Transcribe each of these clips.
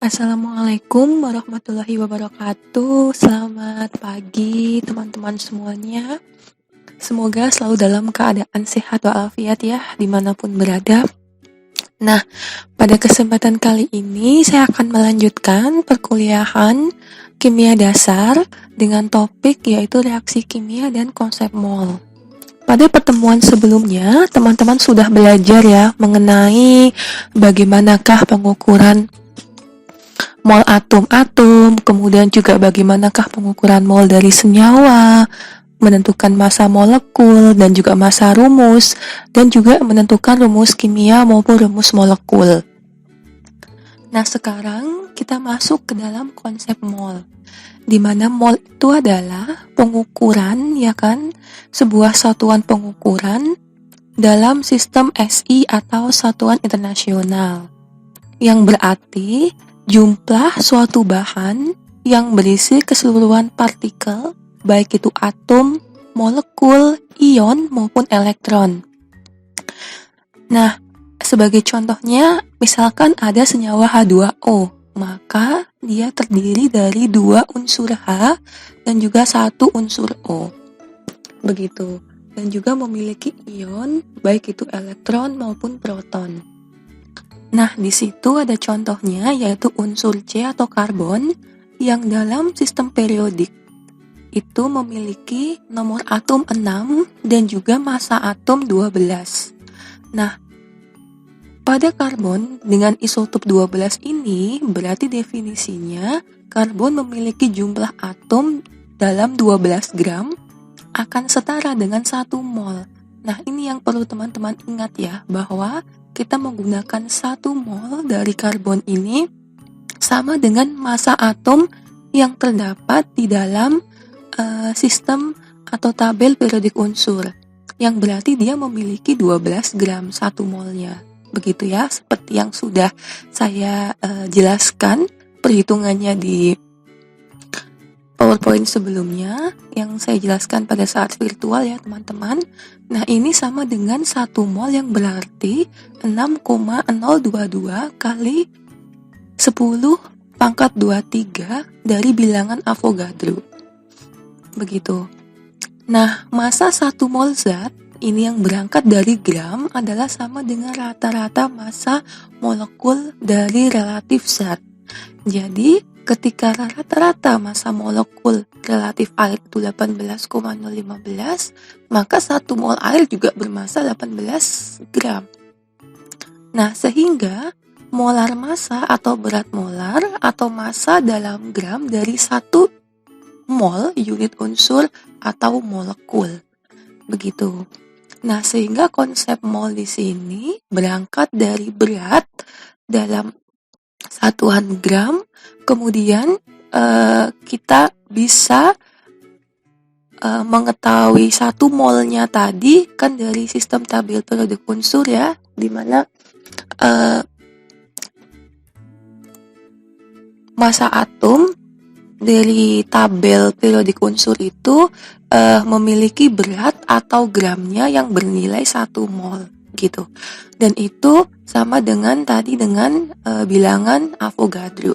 Assalamualaikum warahmatullahi wabarakatuh. Selamat pagi teman-teman semuanya. Semoga selalu dalam keadaan sehat walafiat ya, dimanapun berada. Nah, pada kesempatan kali ini saya akan melanjutkan perkuliahan kimia dasar dengan topik yaitu reaksi kimia dan konsep mol. Pada pertemuan sebelumnya, teman-teman sudah belajar ya mengenai bagaimanakah pengukuran mol atom-atom, kemudian juga bagaimanakah pengukuran mol dari senyawa, menentukan massa molekul dan juga massa rumus, dan juga menentukan rumus kimia maupun rumus molekul. Nah, sekarang kita masuk ke dalam konsep mol, di mana mol itu adalah pengukuran, ya kan, sebuah satuan pengukuran dalam sistem SI atau satuan internasional, yang berarti jumlah suatu bahan yang berisi keseluruhan partikel, baik itu atom, molekul, ion, maupun elektron. Nah, sebagai contohnya, misalkan ada senyawa H2O, maka dia terdiri dari 2 unsur H dan juga 1 unsur O. Begitu. Dan juga memiliki ion, baik itu elektron maupun proton. Nah, di situ ada contohnya yaitu unsur C atau karbon yang dalam sistem periodik itu memiliki nomor atom 6 dan juga massa atom 12. Nah, pada karbon dengan isotop 12 ini berarti definisinya karbon memiliki jumlah atom dalam 12 gram akan setara dengan 1 mol. Nah, ini yang perlu teman-teman ingat ya, bahwa kita menggunakan 1 mol dari karbon ini sama dengan massa atom yang terdapat di dalam sistem atau tabel periodik unsur, yang berarti dia memiliki 12 gram 1 molnya. Begitu ya, seperti yang sudah saya jelaskan perhitungannya di PowerPoint sebelumnya yang saya jelaskan pada saat virtual ya teman-teman. Nah, ini sama dengan 1 mol yang berarti 6,022 kali 10 pangkat 23 dari bilangan Avogadro. Begitu. Nah, massa 1 mol zat ini yang berangkat dari gram adalah sama dengan rata-rata massa molekul dari relatif zat. Jadi, ketika rata-rata massa molekul relatif air itu 18,015, maka 1 mol air juga bermassa 18 gram. Nah, sehingga molar massa atau berat molar atau massa dalam gram dari 1 mol unit unsur atau molekul. Begitu. Nah, sehingga konsep mol di sini berangkat dari berat dalam satuan gram, kemudian kita bisa mengetahui 1 molnya tadi kan dari sistem tabel periodik unsur ya, dimana massa atom dari tabel periodik unsur itu memiliki berat atau gramnya yang bernilai 1 mol gitu. Dan itu sama dengan tadi dengan bilangan Avogadro.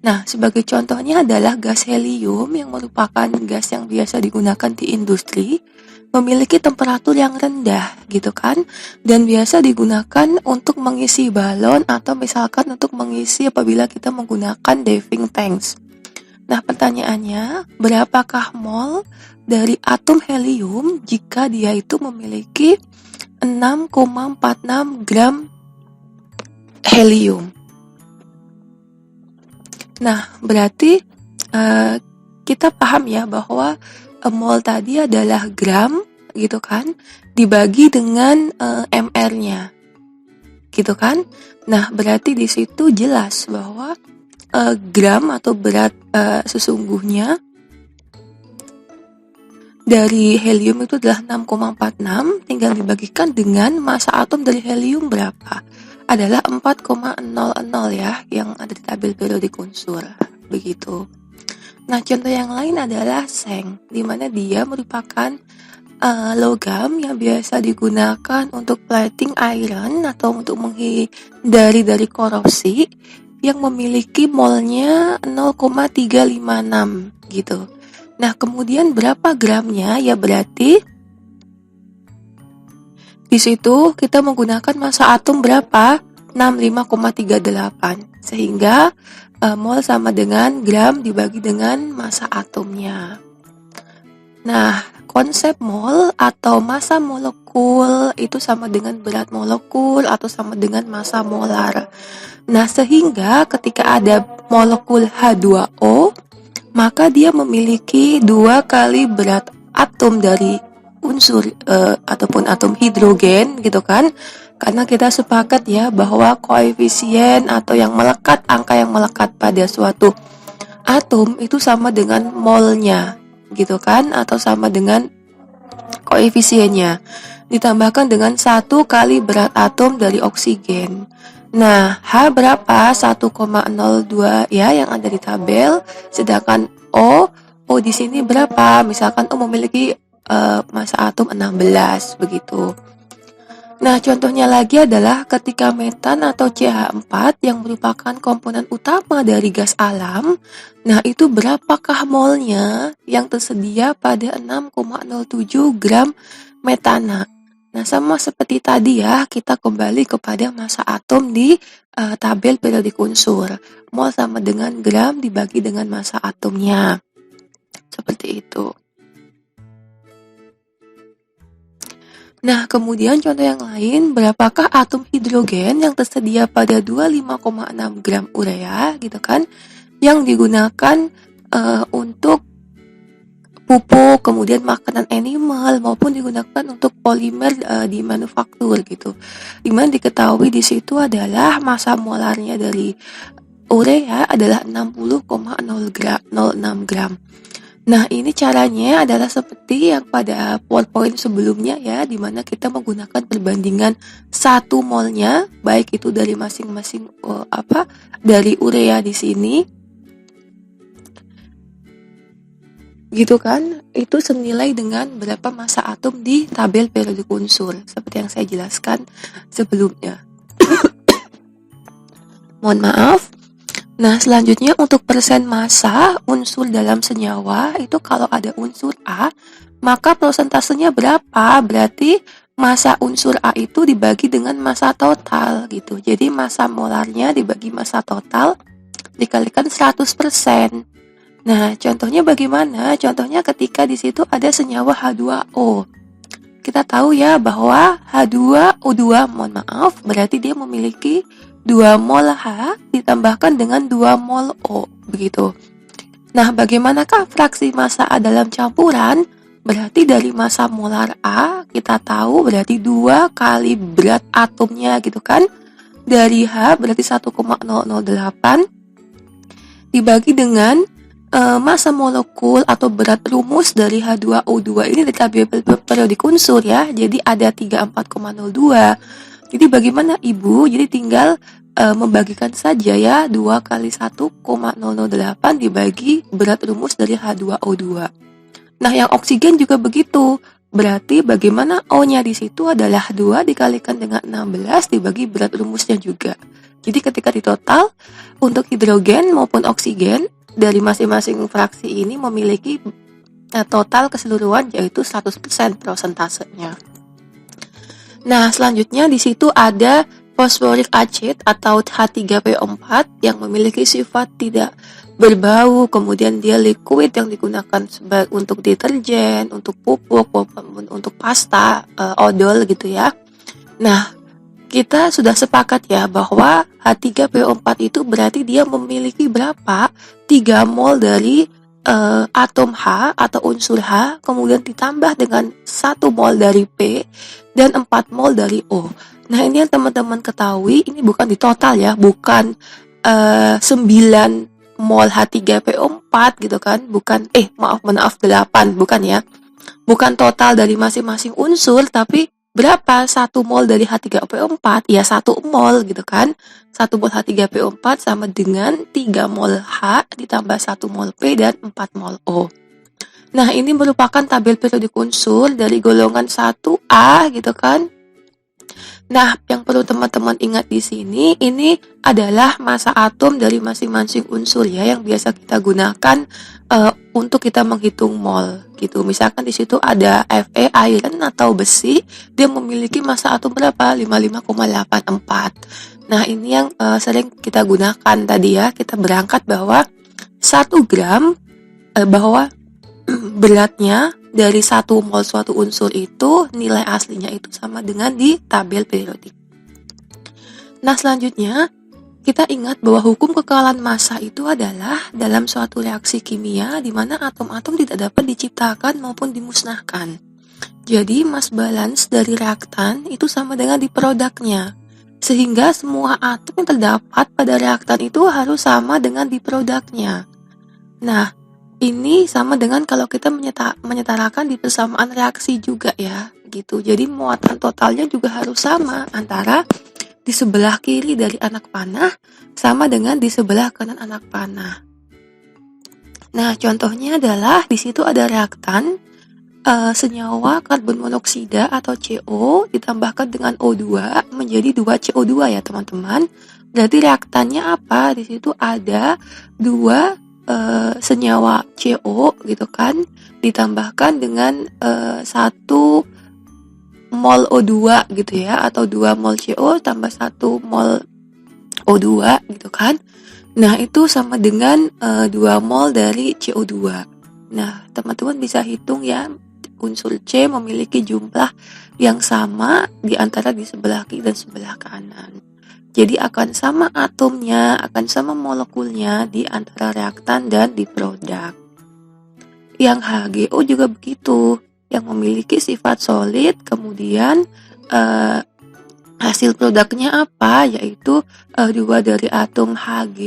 Nah, sebagai contohnya adalah gas helium yang merupakan gas yang biasa digunakan di industri, memiliki temperatur yang rendah gitu kan, dan biasa digunakan untuk mengisi balon atau misalkan untuk mengisi apabila kita menggunakan diving tanks. Nah, pertanyaannya, berapakah mol dari atom helium jika dia itu memiliki 6,46 gram helium? Nah, berarti kita paham ya bahwa mol tadi adalah gram gitu kan, dibagi dengan mr-nya gitu kan. Nah, berarti di situ jelas bahwa gram atau berat sesungguhnya dari helium itu adalah 6,46, tinggal dibagikan dengan massa atom dari helium berapa? Adalah 4,00 ya, yang ada di tabel periodik unsur. Begitu. Nah, contoh yang lain adalah seng, di mana dia merupakan logam yang biasa digunakan untuk plating iron atau untuk menghindari dari korupsi yang memiliki molnya 0,356 gitu. Nah, kemudian berapa gramnya? Ya berarti di situ kita menggunakan massa atom berapa? 65,38. Sehingga mol sama dengan gram dibagi dengan massa atomnya. Nah, konsep mol atau massa molekul itu sama dengan berat molekul atau sama dengan massa molar. Nah, sehingga ketika ada molekul H2O, maka dia memiliki 2 kali berat atom dari unsur ataupun atom hidrogen gitu kan. Karena kita sepakat ya bahwa koefisien atau yang melekat, angka yang melekat pada suatu atom itu sama dengan molnya gitu kan, atau sama dengan koefisiennya ditambahkan dengan 1 kali berat atom dari oksigen. Nah, H berapa? 1,02 ya yang ada di tabel. Sedangkan O di sini berapa? Misalkan O memiliki massa atom 16 begitu. Nah, contohnya lagi adalah ketika metan atau CH4 yang merupakan komponen utama dari gas alam. Nah, itu berapakah molnya yang tersedia pada 6,07 gram metana. Nah, sama seperti tadi ya, kita kembali kepada massa atom di tabel periodik unsur. Mol sama dengan gram dibagi dengan massa atomnya. Seperti itu. Nah, kemudian contoh yang lain, berapakah atom hidrogen yang tersedia pada 25,6 gram urea gitu kan, yang digunakan untuk pupuk, kemudian makanan animal maupun digunakan untuk polimer di manufaktur gitu. Dimana diketahui di situ adalah massa molarnya dari urea adalah 60,06 gram. Nah, ini caranya adalah seperti yang pada PowerPoint sebelumnya ya, di mana kita menggunakan perbandingan 1 molnya, baik itu dari masing-masing dari urea di sini. Gitu kan? Itu senilai dengan berapa massa atom di tabel periodik unsur, seperti yang saya jelaskan sebelumnya. Mohon maaf. Nah, selanjutnya untuk persen massa unsur dalam senyawa itu kalau ada unsur A, maka prosentasenya berapa? Berarti massa unsur A itu dibagi dengan massa total gitu. Jadi massa molarnya dibagi massa total dikalikan 100%. Nah, contohnya bagaimana? Contohnya ketika di situ ada senyawa H2O. Kita tahu ya bahwa H2O2, mohon maaf, berarti dia memiliki 2 mol H ditambahkan dengan 2 mol O, begitu. Nah, bagaimanakah fraksi massa A dalam campuran? Berarti dari massa molar A, kita tahu berarti 2 kali berat atomnya gitu kan. Dari H berarti 1,008 dibagi dengan massa molekul atau berat rumus dari H2O2 ini di tabel periodik unsur ya. Jadi ada 34,02. Jadi bagaimana Ibu? Jadi tinggal membagikan saja ya 2 kali 1,008 dibagi berat rumus dari H2O2. Nah, yang oksigen juga begitu. Berarti bagaimana O-nya di situ adalah 2 dikalikan dengan 16 dibagi berat rumusnya juga. Jadi ketika ditotal untuk hidrogen maupun oksigen dari masing-masing fraksi ini memiliki total keseluruhan yaitu 100% prosentasenya. Nah, selanjutnya di situ ada fosforik acid atau H3PO4 yang memiliki sifat tidak berbau, kemudian dia liquid yang digunakan untuk deterjen, untuk pupuk, untuk pasta, odol gitu ya. Nah, kita sudah sepakat ya bahwa H3PO4 itu berarti dia memiliki berapa? 3 mol dari atom H atau unsur H, kemudian ditambah dengan 1 mol dari P dan 4 mol dari O. Nah, ini yang teman-teman ketahui, ini bukan di total ya, bukan 9 mol H3PO4 gitu kan, bukan maaf 8, bukan ya. Bukan total dari masing-masing unsur, tapi berapa 1 mol dari H3PO4? Ya 1 mol gitu kan. 1 mol H3PO4 sama dengan 3 mol H ditambah 1 mol P dan 4 mol O. Nah, ini merupakan tabel periodik unsur dari golongan 1A gitu kan. Nah, yang perlu teman-teman ingat di sini, ini adalah massa atom dari masing-masing unsur ya, yang biasa kita gunakan untuk kita menghitung mol gitu. Misalkan di situ ada Fe, iron atau besi, dia memiliki massa atom berapa? 55,84. Nah, ini yang sering kita gunakan tadi ya. Kita berangkat bahwa 1 gram bahwa beratnya dari 1 mol suatu unsur itu nilai aslinya itu sama dengan di tabel periodik. Nah, selanjutnya kita ingat bahwa hukum kekekalan massa itu adalah dalam suatu reaksi kimia di mana atom-atom tidak dapat diciptakan maupun dimusnahkan. Jadi mass balance dari reaktan itu sama dengan di produknya. Sehingga semua atom yang terdapat pada reaktan itu harus sama dengan di produknya. Nah, ini sama dengan kalau kita menyetarakan di persamaan reaksi juga ya, gitu. Jadi muatan totalnya juga harus sama antara di sebelah kiri dari anak panah sama dengan di sebelah kanan anak panah. Nah, contohnya adalah di situ ada reaktan senyawa karbon monoksida atau CO ditambahkan dengan O2 menjadi 2CO2 ya teman-teman. Berarti reaktannya apa? Di situ ada 2 senyawa CO gitu kan, ditambahkan dengan 1 mol O2 gitu ya, atau 2 mol CO tambah 1 mol O2 gitu kan. Nah, itu sama dengan 2 mol dari CO2. Nah, teman-teman bisa hitung ya, unsur C memiliki jumlah yang sama di antara di sebelah kiri dan sebelah kanan. Jadi akan sama atomnya, akan sama molekulnya di antara reaktan dan di produk. Yang HGO juga begitu, yang memiliki sifat solid, kemudian hasil produknya apa? Yaitu 2 dari atom Hg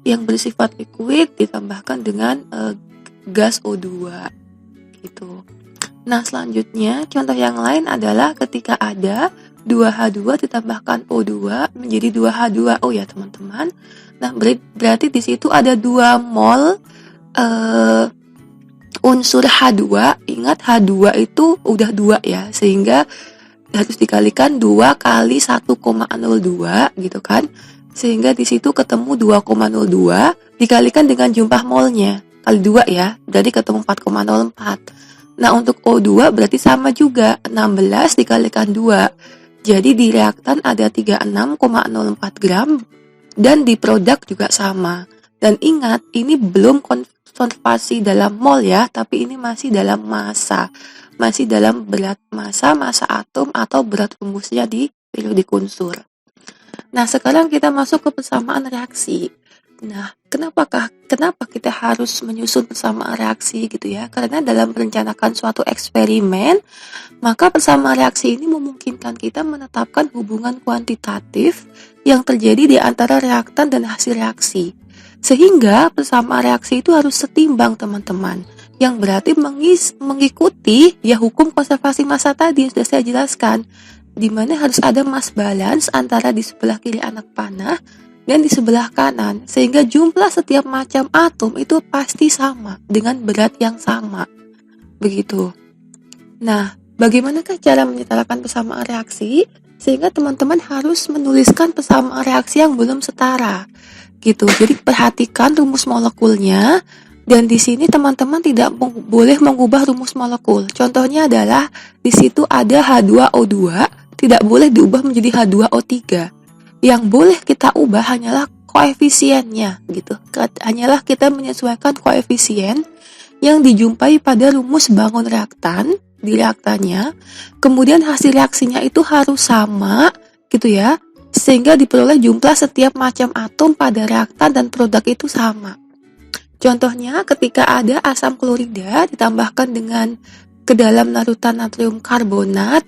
yang bersifat liquid ditambahkan dengan gas O2 gitu. Nah, selanjutnya contoh yang lain adalah ketika ada 2H2 ditambahkan O2 menjadi 2H2O ya teman-teman. Nah, berarti di situ ada 2 mol unsur H2. Ingat H2 itu udah 2 ya, sehingga harus dikalikan 2 kali 1,02 gitu kan. Sehingga di situ ketemu 2,02 dikalikan dengan jumlah molnya kali 2 ya, berarti ketemu 4,04. Nah, untuk O2 berarti sama juga, 16 dikalikan 2. Jadi di reaktan ada 36,04 gram dan di produk juga sama. Dan ingat, ini belum konservasi dalam mol ya, tapi ini masih dalam massa. Masih dalam berat massa atom atau berat rumusnya di periodik unsur. Nah, sekarang kita masuk ke persamaan reaksi. Nah, kenapa kita harus menyusun persamaan reaksi gitu ya? Karena dalam merencanakan suatu eksperimen, maka persamaan reaksi ini memungkinkan kita menetapkan hubungan kuantitatif yang terjadi di antara reaktan dan hasil reaksi. Sehingga persamaan reaksi itu harus setimbang teman-teman. Yang berarti mengikuti ya hukum konservasi massa tadi yang sudah saya jelaskan. Di mana harus ada mass balance antara di sebelah kiri anak panah dan di sebelah kanan, sehingga jumlah setiap macam atom itu pasti sama dengan berat yang sama. Begitu. Nah, bagaimanakah cara menyetarakan persamaan reaksi? Sehingga teman-teman harus menuliskan persamaan reaksi yang belum setara. Gitu. Jadi perhatikan rumus molekulnya, dan di sini teman-teman tidak boleh mengubah rumus molekul. Contohnya adalah di situ ada H2O2, tidak boleh diubah menjadi H2O3. Yang boleh kita ubah hanyalah koefisiennya gitu. Hanyalah kita menyesuaikan koefisien yang dijumpai pada rumus bangun reaktan di reaktannya. Kemudian hasil reaksinya itu harus sama gitu ya, sehingga diperoleh jumlah setiap macam atom pada reaktan dan produk itu sama. Contohnya ketika ada asam klorida ditambahkan dengan ke dalam larutan natrium karbonat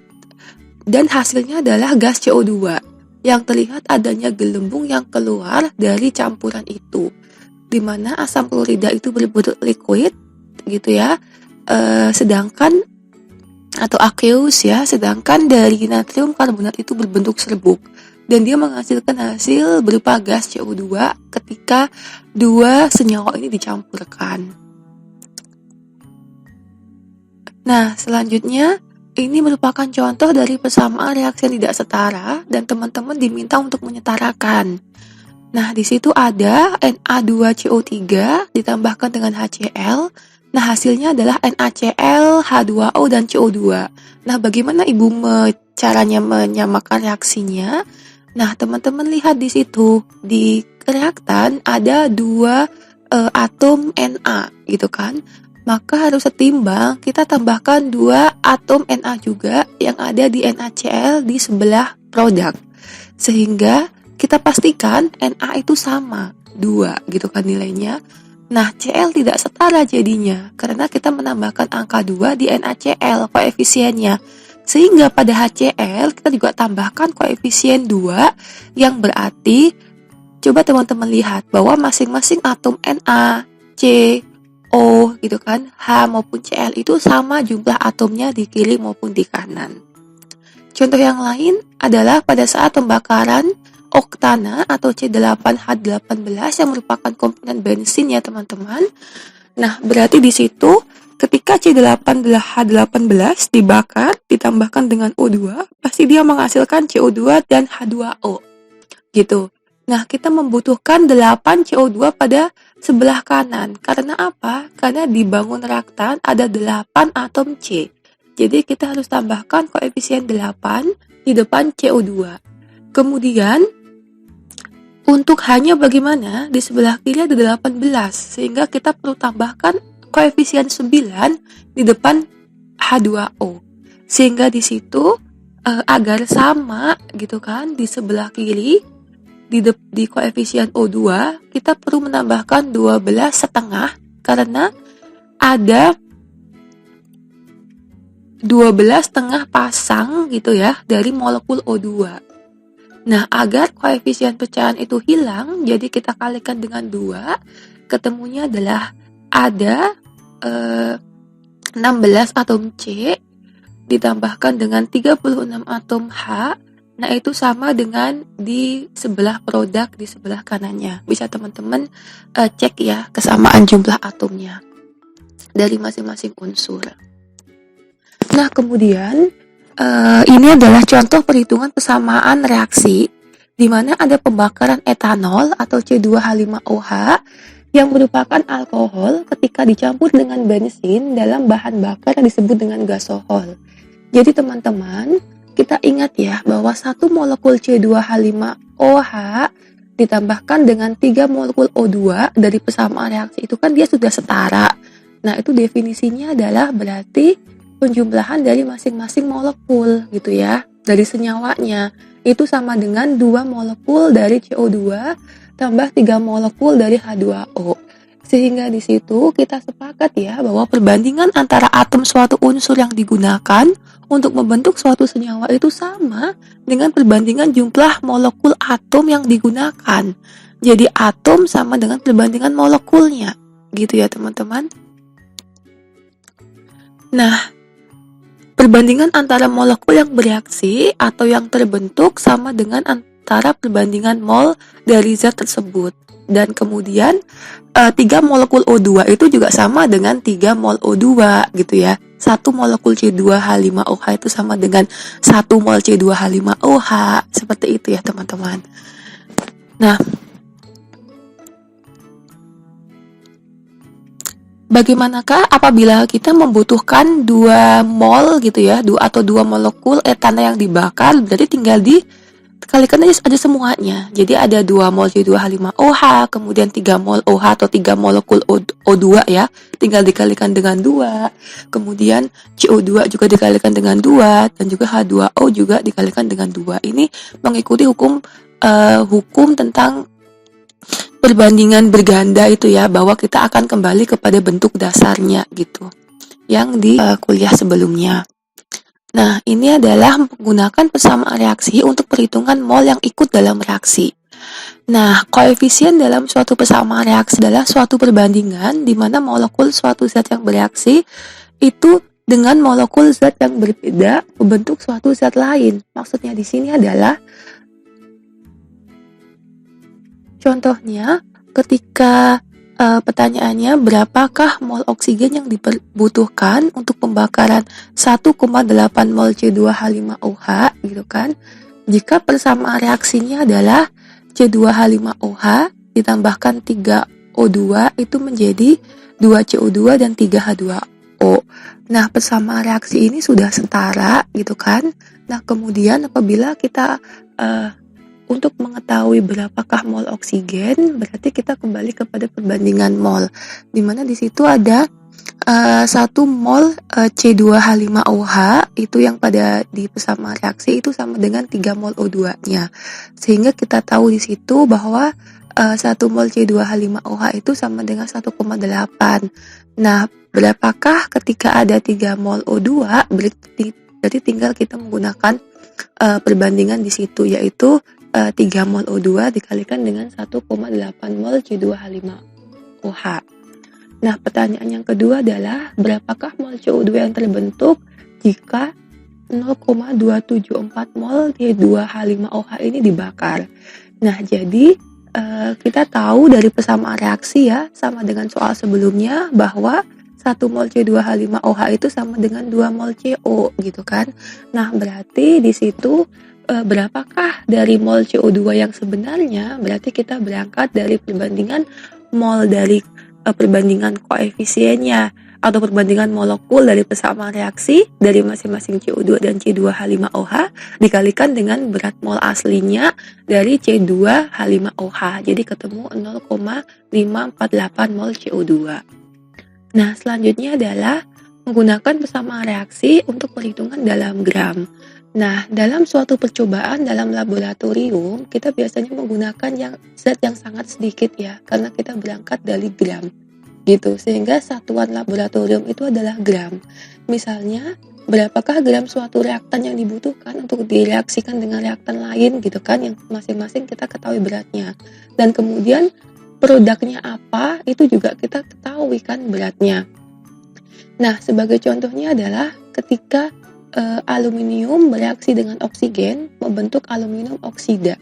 dan hasilnya adalah gas CO2. Yang terlihat adanya gelembung yang keluar dari campuran itu, di mana asam klorida itu berbentuk liquid gitu ya, sedangkan atau aqueous ya, sedangkan dari natrium karbonat itu berbentuk serbuk dan dia menghasilkan hasil berupa gas CO2 ketika 2 senyawa ini dicampurkan. Nah, selanjutnya Ini merupakan contoh dari persamaan reaksi yang tidak setara dan teman-teman diminta untuk menyetarakan. Nah, di situ ada Na2CO3 ditambahkan dengan HCl. Nah, hasilnya adalah NaCl, H2O, dan CO2. Nah, bagaimana Ibu caranya menyamakan reaksinya? Nah, teman-teman lihat di situ, di reaktan ada dua atom Na, gitu kan? Maka harus setimbang, kita tambahkan dua atom Na juga yang ada di NaCl di sebelah produk. Sehingga kita pastikan Na itu sama, 2 gitu kan nilainya. Nah, Cl tidak setara jadinya karena kita menambahkan angka 2 di NaCl koefisiennya. Sehingga pada HCl kita juga tambahkan koefisien 2 yang berarti coba teman-teman lihat bahwa masing-masing atom Na, C, O gitu kan, H maupun Cl itu sama jumlah atomnya di kiri maupun di kanan. Contoh yang lain adalah pada saat pembakaran oktana atau C8H18 yang merupakan komponen bensin ya teman-teman. Nah, berarti di situ ketika C8H18 dibakar ditambahkan dengan O2, pasti dia menghasilkan CO2 dan H2O. Gitu. Nah, kita membutuhkan 8 CO2 pada sebelah kanan. Karena apa? Karena di bangun reaktan ada 8 atom C. Jadi kita harus tambahkan koefisien 8 di depan CO2. Kemudian untuk hanya bagaimana di sebelah kiri ada 18, sehingga kita perlu tambahkan koefisien 9 di depan H2O. Sehingga di situ agar sama gitu kan di sebelah kiri di koefisien O2 kita perlu menambahkan 12,5 karena ada 12,5 pasang gitu ya dari molekul O2. Nah, agar koefisien pecahan itu hilang, jadi kita kalikan dengan 2, ketemunya adalah ada 16 atom C ditambahkan dengan 36 atom H. Nah, itu sama dengan di sebelah produk di sebelah kanannya. Bisa teman-teman cek ya kesamaan jumlah atomnya dari masing-masing unsur. Nah, kemudian ini adalah contoh perhitungan persamaan reaksi di mana ada pembakaran etanol atau C2H5OH yang merupakan alkohol ketika dicampur dengan bensin dalam bahan bakar yang disebut dengan gasohol. Jadi teman-teman, kita ingat ya bahwa satu molekul C2H5OH ditambahkan dengan 3 molekul O2 dari persamaan reaksi itu kan dia sudah setara. Nah, itu definisinya adalah berarti penjumlahan dari masing-masing molekul gitu ya, dari senyawanya itu sama dengan 2 molekul dari CO2 tambah 3 molekul dari H2O. Sehingga di situ kita sepakat ya bahwa perbandingan antara atom suatu unsur yang digunakan untuk membentuk suatu senyawa itu sama dengan perbandingan jumlah molekul atom yang digunakan. Jadi atom sama dengan perbandingan molekulnya. Gitu ya teman-teman. Nah, perbandingan antara molekul yang bereaksi atau yang terbentuk sama dengan antara perbandingan mol dari zat tersebut. Dan kemudian 3 molekul O2 itu juga sama dengan 3 mol O2 gitu ya. 1 molekul C2H5OH itu sama dengan 1 mol C2H5OH. Seperti itu ya teman-teman. Nah, bagaimanakah apabila kita membutuhkan 2 mol gitu ya, atau 2 molekul etana yang dibakar, berarti tinggal dikalikan aja semuanya. Jadi ada 2 mol C2H5OH, kemudian 3 mol OH atau 3 molekul O2 ya, tinggal dikalikan dengan 2. Kemudian CO2 juga dikalikan dengan 2 dan juga H2O juga dikalikan dengan 2. Ini mengikuti hukum tentang perbandingan berganda itu ya, bahwa kita akan kembali kepada bentuk dasarnya gitu yang di kuliah sebelumnya. Nah, ini adalah menggunakan persamaan reaksi untuk perhitungan mol yang ikut dalam reaksi. Nah, koefisien dalam suatu persamaan reaksi adalah suatu perbandingan di mana molekul suatu zat yang bereaksi itu dengan molekul zat yang berbeda membentuk suatu zat lain. Maksudnya di sini adalah contohnya ketika Pertanyaannya, berapakah mol oksigen yang dibutuhkan untuk pembakaran 1,8 mol C2H5OH gitu kan? Jika persamaan reaksinya adalah C2H5OH ditambahkan 3O2 itu menjadi 2CO2 dan 3H2O. Nah, persamaan reaksi ini sudah setara gitu kan? Nah, kemudian apabila kita untuk mengetahui berapakah mol oksigen, berarti kita kembali kepada perbandingan mol, di mana di situ ada 1 mol C2H5OH itu yang pada di persamaan reaksi itu sama dengan 3 mol O2-nya. Sehingga kita tahu di situ bahwa 1 mol C2H5OH itu sama dengan 1,8. Nah, berapakah ketika ada 3 mol O2? Berarti tinggal kita menggunakan perbandingan di situ, yaitu 3 mol O2 dikalikan dengan 1,8 mol C2H5OH. Nah, pertanyaan yang kedua adalah berapakah mol CO2 yang terbentuk jika 0,274 mol C2H5OH ini dibakar. Nah, jadi kita tahu dari persamaan reaksi ya, sama dengan soal sebelumnya bahwa 1 mol C2H5OH itu sama dengan 2 mol CO gitu kan. Nah, berarti di situ berapakah dari mol CO2 yang sebenarnya? Berarti kita berangkat dari perbandingan mol dari perbandingan koefisiennya atau perbandingan molekul dari persamaan reaksi dari masing-masing CO2 dan C2H5OH dikalikan dengan berat mol aslinya dari C2H5OH. Jadi ketemu 0,548 mol CO2. Nah, selanjutnya adalah menggunakan persamaan reaksi untuk perhitungan dalam gram. Nah, dalam suatu percobaan dalam laboratorium, kita biasanya menggunakan zat yang sangat sedikit ya, karena kita berangkat dari gram, gitu. Sehingga satuan laboratorium itu adalah gram. Misalnya, berapakah gram suatu reaktan yang dibutuhkan untuk direaksikan dengan reaktan lain, gitu kan, yang masing-masing kita ketahui beratnya. Dan kemudian, produknya apa, itu juga kita ketahui kan beratnya. Nah, sebagai contohnya adalah ketika aluminium bereaksi dengan oksigen membentuk aluminium oksida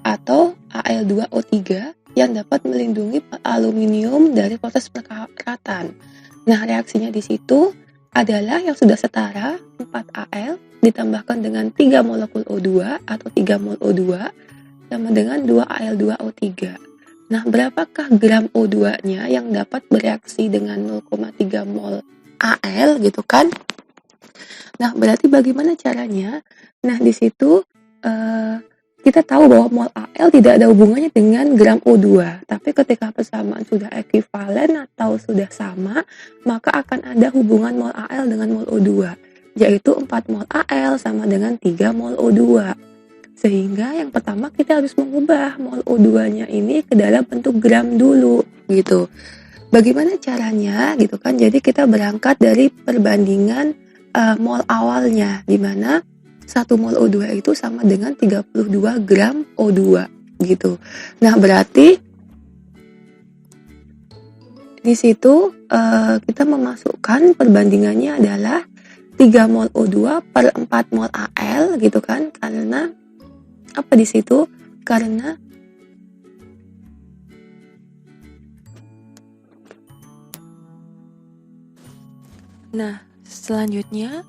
atau Al2O3 yang dapat melindungi aluminium dari proses perkaratan. Nah, reaksinya di situ adalah yang sudah setara 4Al ditambahkan dengan 3 molekul O2 atau 3 mol O2 sama dengan 2Al2O3. Nah, berapakah gram O2-nya yang dapat bereaksi dengan 0,3 mol Al gitu kan? Nah, berarti bagaimana caranya? Nah, di situ kita tahu bahwa mol Al tidak ada hubungannya dengan gram O2. Tapi ketika persamaan sudah ekuivalen atau sudah sama, maka akan ada hubungan mol Al dengan mol O2, yaitu 4 mol Al sama dengan 3 mol O2. Sehingga yang pertama kita harus mengubah mol O2-nya ini ke dalam bentuk gram dulu, gitu. Bagaimana caranya, gitu kan? Jadi kita berangkat dari perbandingan mol awalnya, di mana 1 mol O2 itu sama dengan 32 gram O2 gitu. Nah, berarti di situ kita memasukkan perbandingannya adalah 3 mol O2 per 4 mol Al gitu kan, karena apa di situ? Karena selanjutnya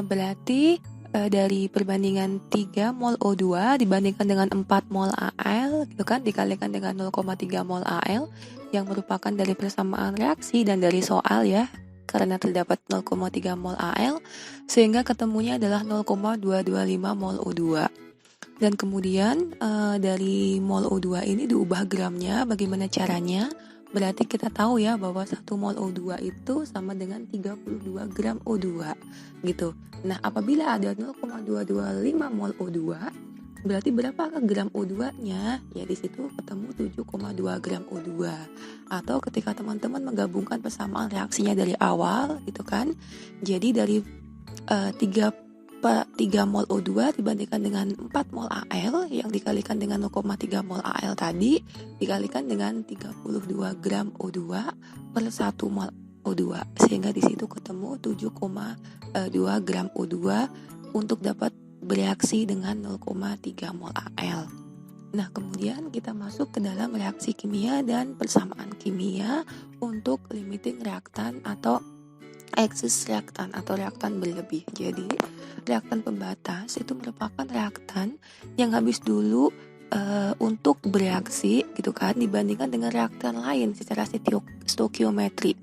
berarti dari perbandingan 3 mol O2 dibandingkan dengan 4 mol Al gitu kan, dikalikan dengan 0,3 mol Al yang merupakan dari persamaan reaksi dan dari soal ya, karena terdapat 0,3 mol Al sehingga ketemunya adalah 0,225 mol O2. Dan kemudian dari mol O2 ini diubah gramnya. Bagaimana caranya? Berarti kita tahu ya bahwa 1 mol O2 itu sama dengan 32 gram O2 gitu. Nah, apabila ada 0,225 mol O2, berarti berapa gram O2-nya? Ya di situ ketemu 7,2 gram O2. Atau ketika teman-teman menggabungkan persamaan reaksinya dari awal gitu kan. Jadi dari 3 mol O2 dibandingkan dengan 4 mol Al yang dikalikan dengan 0,3 mol Al tadi dikalikan dengan 32 gram O2 per 1 mol O2 sehingga di situ ketemu 7,2 gram O2 untuk dapat bereaksi dengan 0,3 mol Al. Nah, kemudian kita masuk ke dalam reaksi kimia dan persamaan kimia untuk limiting reaktan atau excess reaktan atau reaktan berlebih. Jadi, reaktan pembatas itu merupakan reaktan yang habis dulu untuk bereaksi gitu kan, dibandingkan dengan reaktan lain secara stoikiometri.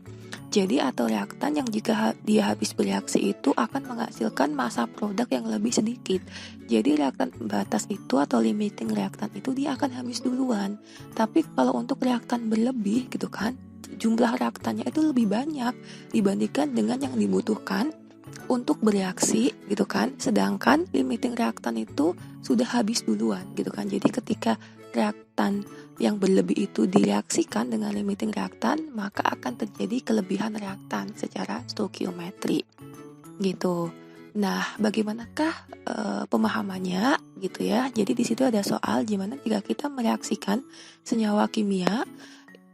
Jadi atau reaktan yang jika dia habis bereaksi itu akan menghasilkan massa produk yang lebih sedikit. Jadi reaktan pembatas itu atau limiting reaktan itu dia akan habis duluan. Tapi kalau untuk reaktan berlebih gitu kan, jumlah reaktannya itu lebih banyak dibandingkan dengan yang dibutuhkan untuk bereaksi gitu kan. Sedangkan limiting reaktan itu sudah habis duluan gitu kan. Jadi ketika reaktan yang berlebih itu direaksikan dengan limiting reaktan, maka akan terjadi kelebihan reaktan secara stoikiometri gitu. Nah, bagaimanakah pemahamannya gitu ya? Jadi di situ ada soal gimana jika kita mereaksikan senyawa kimia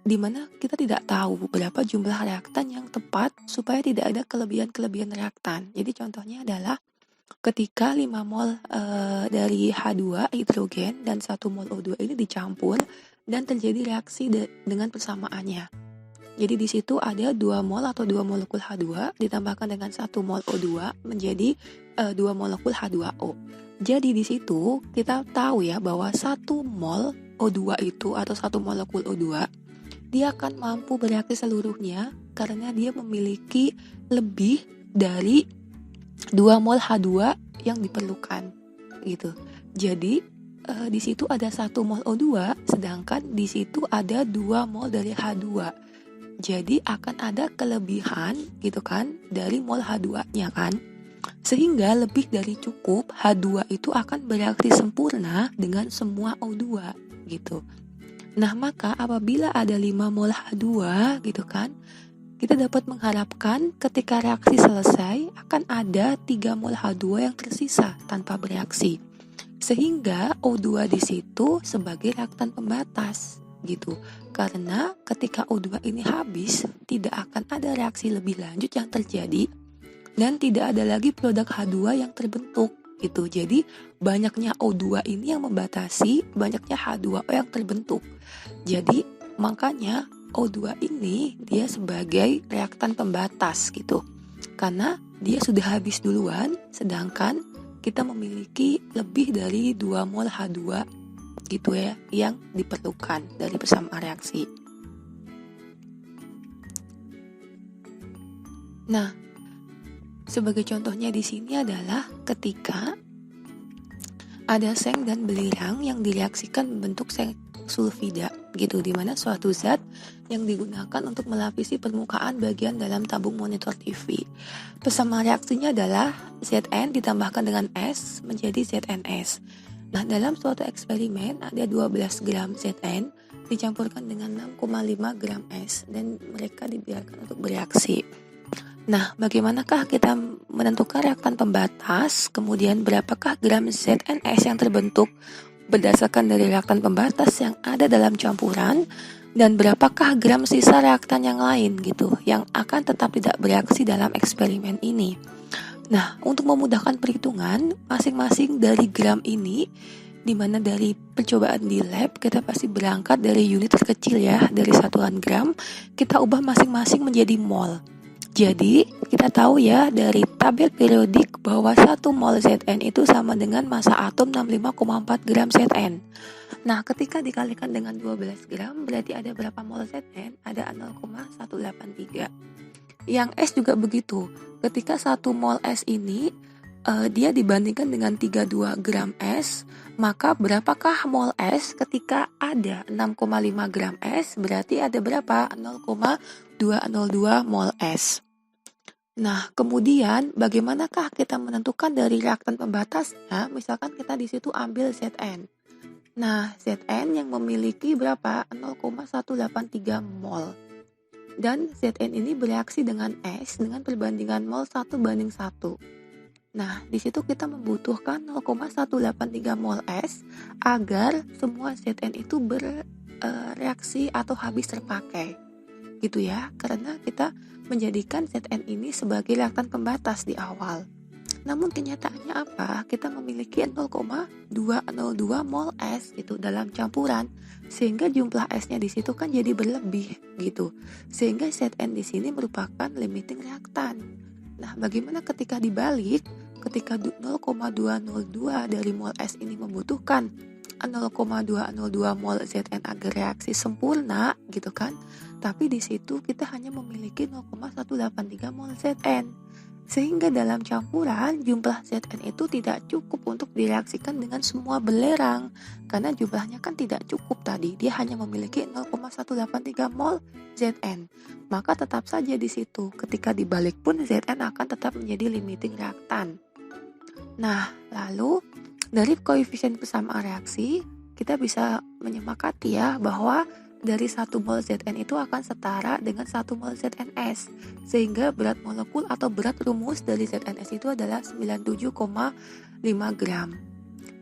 di mana kita tidak tahu berapa jumlah reaktan yang tepat supaya tidak ada kelebihan-kelebihan reaktan. Jadi contohnya adalah ketika 5 mol dari H2 hidrogen dan 1 mol O2 ini dicampur dan terjadi reaksi dengan persamaannya. Jadi di situ ada 2 mol atau 2 molekul H2 ditambahkan dengan 1 mol O2 menjadi 2 molekul H2O. Jadi di situ kita tahu ya bahwa 1 mol O2 itu atau 1 molekul O2 dia akan mampu bereaksi seluruhnya karena dia memiliki lebih dari 2 mol H2 yang diperlukan gitu. Jadi di situ ada 1 mol O2 sedangkan di situ ada 2 mol dari H2. Jadi akan ada kelebihan gitu kan dari mol H2-nya kan. Sehingga lebih dari cukup H2 itu akan bereaksi sempurna dengan semua O2 gitu. Nah, maka apabila ada 5 mol H2 gitu kan, kita dapat mengharapkan ketika reaksi selesai akan ada 3 mol H2 yang tersisa tanpa bereaksi. Sehingga O2 di situ sebagai reaktan pembatas gitu. Karena ketika O2 ini habis, tidak akan ada reaksi lebih lanjut yang terjadi dan tidak ada lagi produk H2 yang terbentuk gitu. Jadi banyaknya O2 ini yang membatasi banyaknya H2O yang terbentuk. Jadi makanya O2 ini dia sebagai reaktan pembatas gitu. Karena dia sudah habis duluan, sedangkan kita memiliki lebih dari 2 mol H2 gitu ya yang diperlukan dari persamaan reaksi. Nah, sebagai contohnya di sini adalah ketika ada seng dan belirang yang direaksikan membentuk seng sulfida gitu, di mana suatu zat yang digunakan untuk melapisi permukaan bagian dalam tabung monitor TV. Persamaan reaksinya adalah Zn ditambahkan dengan S menjadi ZnS. Nah, dalam suatu eksperimen ada 12 gram Zn dicampurkan dengan 6,5 gram S dan mereka dibiarkan untuk bereaksi. Nah, bagaimanakah kita menentukan reaktan pembatas, kemudian berapakah gram ZnS yang terbentuk berdasarkan dari reaktan pembatas yang ada dalam campuran, dan berapakah gram sisa reaktan yang lain gitu, yang akan tetap tidak bereaksi dalam eksperimen ini. Nah, untuk memudahkan perhitungan, masing-masing dari gram ini, dimana dari percobaan di lab, kita pasti berangkat dari unit terkecil ya, dari satuan gram, kita ubah masing-masing menjadi mol. Jadi, kita tahu ya dari tabel periodik bahwa 1 mol Zn itu sama dengan massa atom 65,4 gram Zn. Nah, ketika dikalikan dengan 12 gram, berarti ada berapa mol Zn? Ada 0,183. Yang S juga begitu. Ketika 1 mol S ini, dia dibandingkan dengan 32 gram S, maka berapakah mol S ketika ada 6,5 gram S? Berarti ada berapa? 0,202 mol S. Nah, kemudian bagaimanakah kita menentukan dari reaktan pembatasnya? Misalkan kita di situ ambil Zn. Nah, Zn yang memiliki berapa? 0,183 mol. Dan Zn ini bereaksi dengan S dengan perbandingan mol 1:1. Nah, di situ kita membutuhkan 0,183 mol S agar semua Zn itu bereaksi atau habis terpakai. Gitu ya, karena kita menjadikan Zn ini sebagai reaktan pembatas di awal. Namun kenyataannya apa? Kita memiliki 0,202 mol es gitu dalam campuran, sehingga jumlah esnya di situ kan jadi berlebih gitu. Sehingga Zn di sini merupakan limiting reaktan. Nah, bagaimana ketika dibalik? Ketika 0,202 dari mol es ini membutuhkan 0,202 mol Zn agar reaksi sempurna gitu kan. Tapi di situ kita hanya memiliki 0,183 mol Zn. Sehingga dalam campuran jumlah Zn itu tidak cukup untuk direaksikan dengan semua belerang karena jumlahnya kan tidak cukup tadi, dia hanya memiliki 0,183 mol Zn. Maka tetap saja di situ ketika dibalik pun Zn akan tetap menjadi limiting reaktan. Nah, lalu dari koefisien persamaan reaksi kita bisa menyepakati ya bahwa dari 1 mol Zn itu akan setara dengan 1 mol ZnS, sehingga berat molekul atau berat rumus dari ZnS itu adalah 97,5 gram.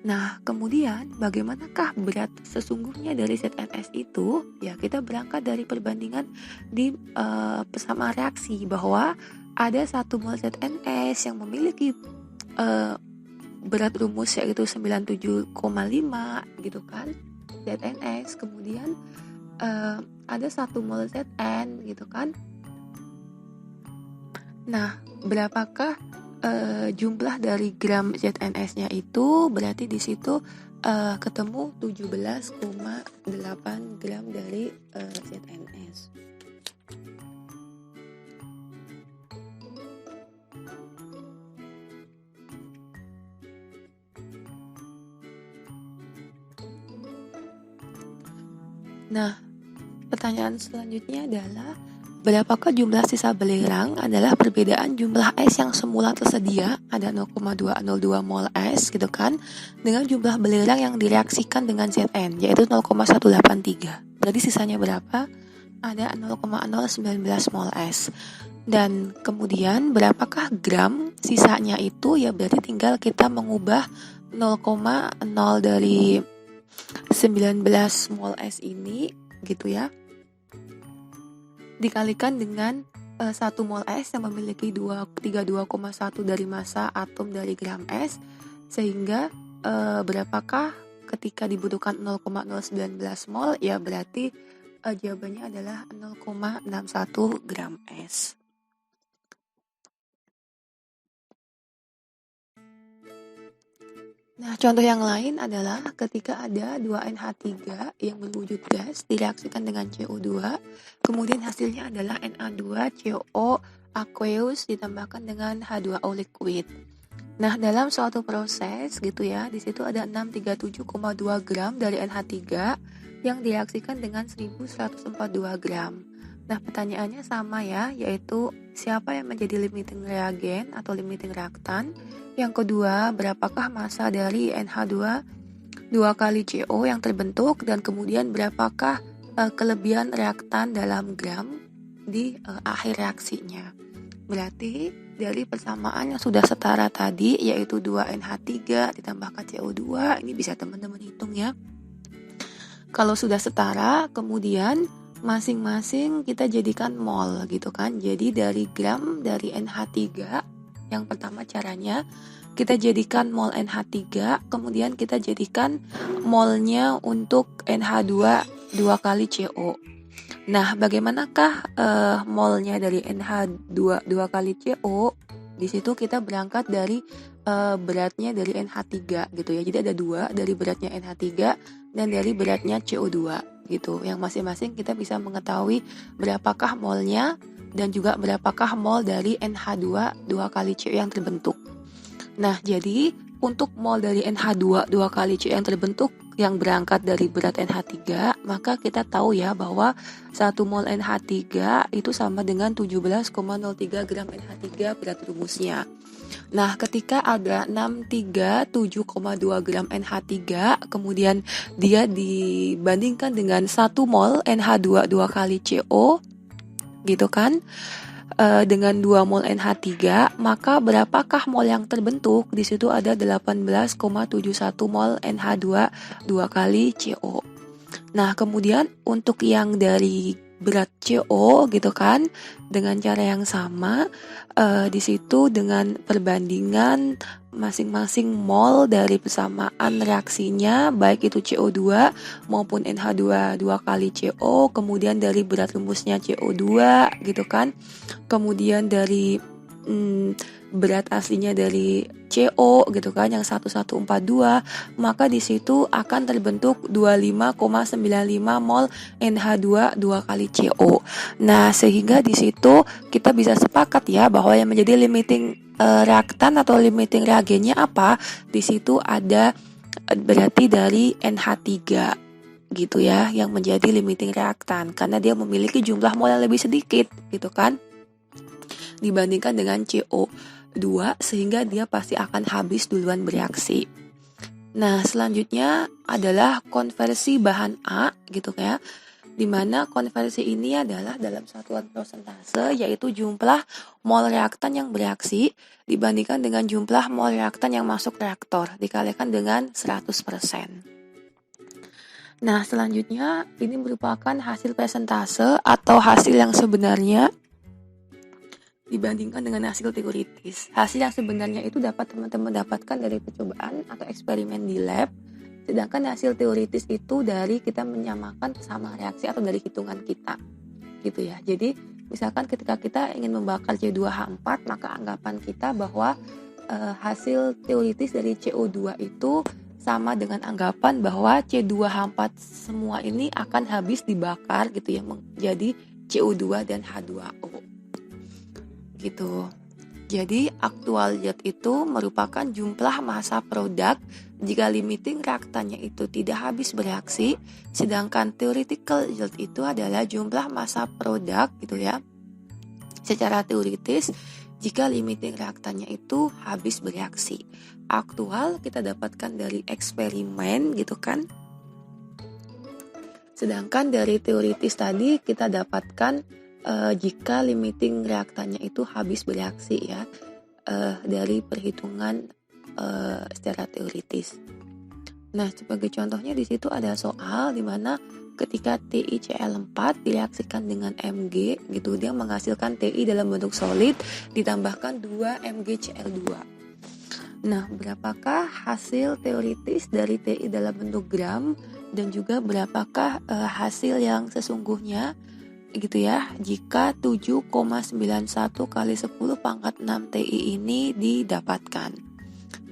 Nah, kemudian bagaimanakah berat sesungguhnya dari ZnS itu? Ya, kita berangkat dari perbandingan di persamaan reaksi bahwa ada 1 mol ZnS yang memiliki berat rumus yaitu 97,5 gitu kan ZnS, kemudian ada 1 mol Zn gitu kan. Nah, berapakah jumlah dari gram ZnS-nya itu? Berarti di situ ketemu 17,8 gram dari ZnS. Nah, pertanyaan selanjutnya adalah berapakah jumlah sisa belerang adalah perbedaan jumlah es yang semula tersedia ada 0,202 mol es gitu kan dengan jumlah belerang yang direaksikan dengan Zn yaitu 0,183. Berarti sisanya berapa? Ada 0,019 mol es. Dan kemudian berapakah gram sisanya itu? Ya berarti tinggal kita mengubah 0,0 dari 19 mol es ini gitu ya, dikalikan dengan 1 mol es yang memiliki 32,1 dari massa atom dari gram es, sehingga berapakah ketika dibutuhkan 0,019 mol? Ya berarti jawabannya adalah 0,61 gram es. Nah, contoh yang lain adalah ketika ada 2NH3 yang berwujud gas direaksikan dengan CO2, kemudian hasilnya adalah Na2CO aqueous ditambahkan dengan H2O liquid. Nah, dalam suatu proses gitu ya, di situ ada 637,2 gram dari NH3 yang direaksikan dengan 1142 gram. Nah, pertanyaannya sama ya, yaitu siapa yang menjadi limiting reagen atau limiting reaktan? Yang kedua, berapakah massa dari NH2 2 kali CO yang terbentuk, dan kemudian berapakah kelebihan reaktan dalam gram di akhir reaksinya. Berarti dari persamaan yang sudah setara tadi yaitu 2NH3 ditambahkan CO2, ini bisa teman-teman hitung ya. Kalau sudah setara, kemudian masing-masing kita jadikan mol gitu kan. Jadi dari gram dari NH3, yang pertama caranya kita jadikan mol NH3, kemudian kita jadikan molnya untuk NH2 2 kali CO. Nah, bagaimanakah molnya dari NH2 2 kali CO? Di situ kita berangkat dari beratnya dari NH3 gitu ya. Jadi ada 2 dari beratnya NH3 dan dari beratnya CO2 gitu. Yang masing-masing kita bisa mengetahui berapakah molnya dan juga berapakah mol dari NH2 2 kali CO yang terbentuk. Nah, jadi untuk mol dari NH2 2 kali CO yang terbentuk yang berangkat dari berat NH3, maka kita tahu ya bahwa 1 mol NH3 itu sama dengan 17,03 gram NH3 berat rumusnya. Nah, ketika ada 637,2 gram NH3, kemudian dia dibandingkan dengan 1 mol NH2 2 kali CO gitu kan, dengan 2 mol NH3, maka berapakah mol yang terbentuk? Di situ ada 18,71 mol NH2 2 kali CO. Nah, kemudian untuk yang dari berat CO gitu kan, dengan cara yang sama. Di situ dengan perbandingan masing-masing mol dari persamaan reaksinya, baik itu CO2 maupun NH2 2 kali CO, kemudian dari berat rumusnya CO2 gitu kan, kemudian dari berat aslinya dari CO gitu kan yang 1142, maka di situ akan terbentuk 25,95 mol NH2 2 kali CO. Nah, sehingga di situ kita bisa sepakat ya bahwa yang menjadi limiting reaktan atau limiting reagennya apa? Di situ ada berarti dari NH3 gitu ya, yang menjadi limiting reaktan karena dia memiliki jumlah mol yang lebih sedikit gitu kan dibandingkan dengan CO2, sehingga dia pasti akan habis duluan bereaksi. Nah, selanjutnya adalah konversi bahan A gitu ya, dimana konversi ini adalah dalam satuan persentase, yaitu jumlah mol reaktan yang bereaksi dibandingkan dengan jumlah mol reaktan yang masuk reaktor dikalikan dengan 100%. Nah, selanjutnya ini merupakan hasil persentase atau hasil yang sebenarnya dibandingkan dengan hasil teoritis. Hasil yang sebenarnya itu dapat teman-teman dapatkan dari percobaan atau eksperimen di lab, sedangkan hasil teoritis itu dari kita menyamakan sama reaksi atau dari hitungan kita gitu ya. Jadi misalkan ketika kita ingin membakar C2H4, maka anggapan kita bahwa hasil teoritis dari CO2 itu sama dengan anggapan bahwa C2H4 semua ini akan habis dibakar gitu ya, menjadi CO2 dan H2O gitu. Jadi aktual yield itu merupakan jumlah massa produk jika limiting reaktannya itu tidak habis bereaksi, sedangkan theoretical yield itu adalah jumlah massa produk gitu ya, secara teoritis jika limiting reaktannya itu habis bereaksi. Aktual kita dapatkan dari eksperimen gitu kan, sedangkan dari teoritis tadi kita dapatkan jika limiting reaktannya itu habis bereaksi ya, dari perhitungan secara teoritis. Nah, sebagai contohnya di situ ada soal di mana ketika TiCl4 direaksikan dengan Mg gitu, dia menghasilkan Ti dalam bentuk solid ditambahkan 2 MgCl2. Nah, berapakah hasil teoritis dari Ti dalam bentuk gram dan juga berapakah hasil yang sesungguhnya gitu ya, jika 7,91 kali 10 pangkat 6 Ti ini didapatkan.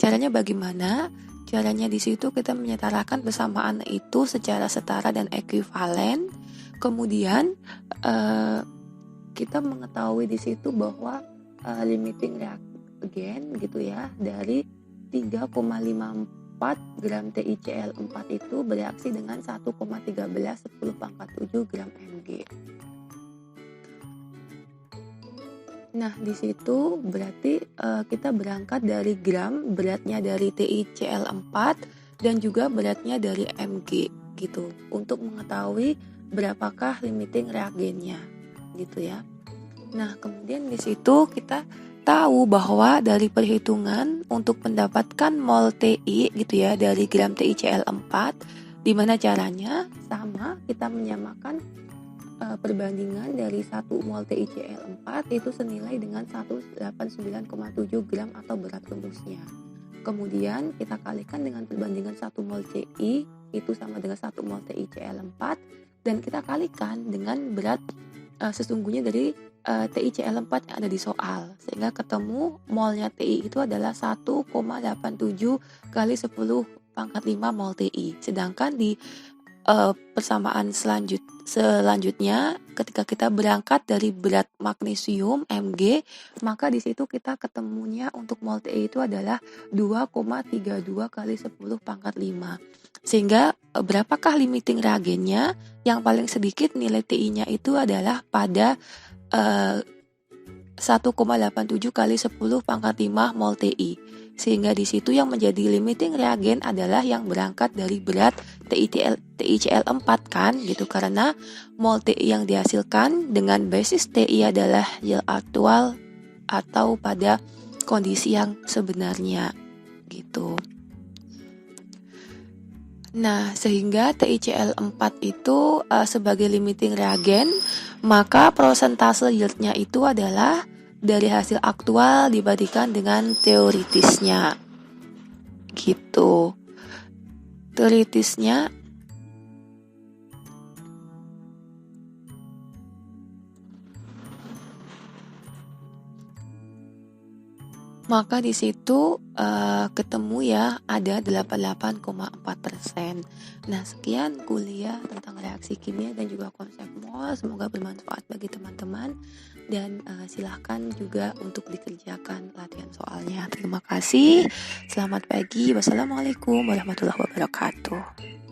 Caranya bagaimana? Caranya di situ kita menyetarakan persamaan itu secara setara dan ekuivalen. Kemudian kita mengetahui di situ bahwa limiting reagen gitu ya dari 3,54 gram TiCl4 itu bereaksi dengan 1,13 10 pangkat 7 gram Mg. Nah, di situ berarti kita berangkat dari gram, beratnya dari TiCl4 dan juga beratnya dari Mg gitu, untuk mengetahui berapakah limiting reagennya gitu ya. Nah, kemudian di situ kita tahu bahwa dari perhitungan untuk mendapatkan mol Ti gitu ya dari gram TiCl4, di mana caranya sama, kita menyamakan perbandingan dari 1 mol TiCl4 itu senilai dengan 189,7 gram atau berat rumusnya. Kemudian kita kalikan dengan perbandingan 1 mol Ci itu sama dengan 1 mol TiCl4, dan kita kalikan dengan berat sesungguhnya dari TiCl4 yang ada di soal, sehingga ketemu molnya Ti itu adalah 1,87 kali 10 pangkat 5 mol Ti. Sedangkan di persamaan selanjutnya ketika kita berangkat dari berat magnesium Mg, maka di situ kita ketemunya untuk mol Ti itu adalah 2,32 kali 10 pangkat 5. Sehingga berapakah limiting reagennya? Yang paling sedikit nilai Ti-nya itu adalah pada 1,87 kali 10 pangkat 5 mol Ti. Sehingga di situ yang menjadi limiting reagen adalah yang berangkat dari berat TiCl4 kan gitu, karena mol Ti yang dihasilkan dengan basis Ti adalah yield aktual atau pada kondisi yang sebenarnya gitu. Nah, sehingga TICL 4 itu sebagai limiting reagen, maka prosentase yieldnya itu adalah dari hasil aktual dibandingkan dengan teoritisnya. Gitu. Teoritisnya maka di situ ketemu ya ada 88,4%. Nah, sekian kuliah tentang reaksi kimia dan juga konsep mol. Semoga bermanfaat bagi teman-teman dan silahkan juga untuk dikerjakan latihan soalnya. Terima kasih. Selamat pagi. Wassalamualaikum warahmatullahi wabarakatuh.